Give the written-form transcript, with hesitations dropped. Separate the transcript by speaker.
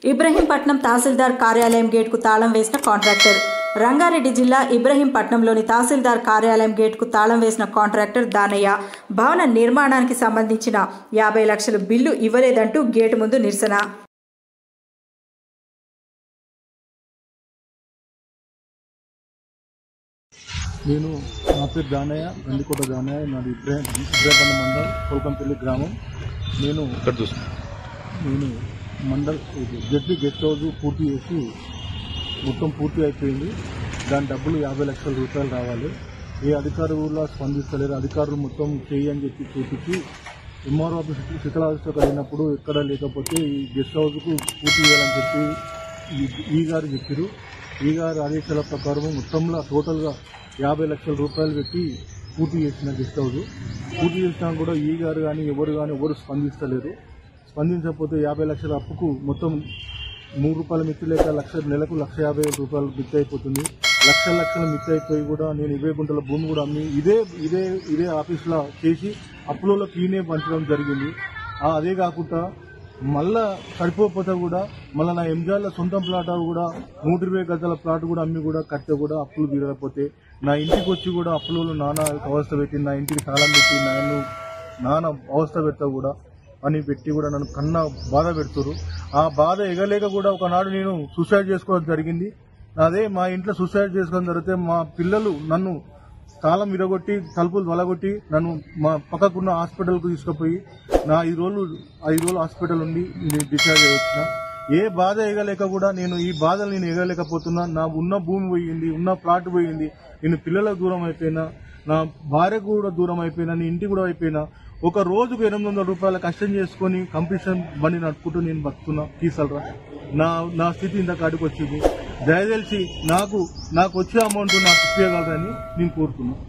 Speaker 1: ఇబ్రహీంపట్నం తహసీల్దార్ కార్యాలయం గేట్కు తాళం వేసిన కాంట్రాక్టర్. రంగారెడ్డి జిల్లా ఇబ్రహీంపట్నంలోని తహసీల్దార్ కార్యాలయం గేట్కు తాళం వేసిన కాంట్రాక్టర్ దానయ్య భవన నిర్మాణానికి సంబంధించిన 50 లక్షల బిల్లు ఇవ్వలేదంటూ గేటు ముందు నిరసన.
Speaker 2: నేను నా పేరు దానయ్య, గండికోట దానయ్య. నాది ఇబ్రహీంపట్నం మండల్ కోల్కంపల్లి గ్రామం. నేను మండల్ గెస్ట్ హౌస్ పూర్తి చేసి మొత్తం పూర్తి అయిపోయింది. దాని డబ్బులు 50 లక్షల రూపాయలు రావాలి. ఏ అధికారులు స్పందిస్తలేరు. అధికారులు మొత్తం చేయి అని చెప్పి చూపించి ఎంఆర్ఓ ఆఫీస్ శిథిలావస్థ కలిగినప్పుడు ఎక్కడ లేకపోతే ఈ గెస్ట్ హౌస్కు పూర్తి చేయాలని చెప్పి ఈ గారు చెప్పారు. ఈ గారు ఆదేశాల ప్రకారం మొత్తంలో టోటల్గా 50 లక్షల రూపాయలు పెట్టి పూర్తి చేసిన గెస్ట్ హౌస్. పూర్తి చేసినా కూడా ఈ గారు కానీ ఎవరు స్పందిస్తలేరు. స్పందించకపోతే 50 లక్షల అప్పుకు మొత్తం ₹3 మిత్తి లేక నెలకు 1,50,000 రూపాయలు మిత్తి అయిపోతుంది. లక్షల మిత్తి అయిపోయి కూడా నేను 20 గుంటల భూమి కూడా అమ్మి ఇదే ఆఫీసులో చేసి అప్పులలో క్లీనే పంచడం జరిగింది. అదే కాకుండా మళ్ళా సరిపోతే కూడా మళ్ళీ నా ఎంజాయ్ల సొంత ప్లాట్ కూడా 120 గజాల ప్లాట్ కూడా అమ్మి కూడా కట్టే కూడా అప్పులు తీరకపోతే నా ఇంటికి వచ్చి కూడా అప్పులలో నాన్న అవస్థ పెట్టి నా ఇంటికి తాళం పెట్టి నాన్న అవస్థ పెడతా కూడా అని పెట్టి కూడా నన్ను కన్నా బాధ పెడుతున్నారు. ఆ బాధ ఎగలేక కూడా ఒకనాడు నేను సూసైడ్ చేసుకోవడం జరిగింది. అదే మా ఇంట్లో సూసైడ్ చేసుకోవడం జరిగితే మా పిల్లలు నన్ను తాళం విరగొట్టి తలుపులు వలగొట్టి నన్ను మా పక్కకున్న హాస్పిటల్కు తీసుకుపోయి నా 5 రోజులు హాస్పిటల్ ఉండి డిశ్చార్జ్ అయ్యి వచ్చిన. ఏ బాధ ఎగలేక కూడా నేను ఈ బాధలు ఎగలేకపోతున్నా. నా ఉన్న భూమి పోయింది, ఉన్న ప్లాట్ పోయింది. నేను పిల్లలకు దూరం అయిపోయినా, నా భార్యకు కూడా దూరం అయిపోయినా, నీ ఇంటికి కూడా అయిపోయినా. ఒక రోజుకు 800 రూపాయల కష్టం చేసుకుని కంపిటీషన్ బండి నడుపుకుంటూ నేను బతుకున్నా. తీసలరా నా స్థితి ఇంత కాడికి వచ్చింది. దయచేసి నాకు వచ్చే అమౌంట్ నాకు ఇప్పగలరని నేను కోరుకున్నాను.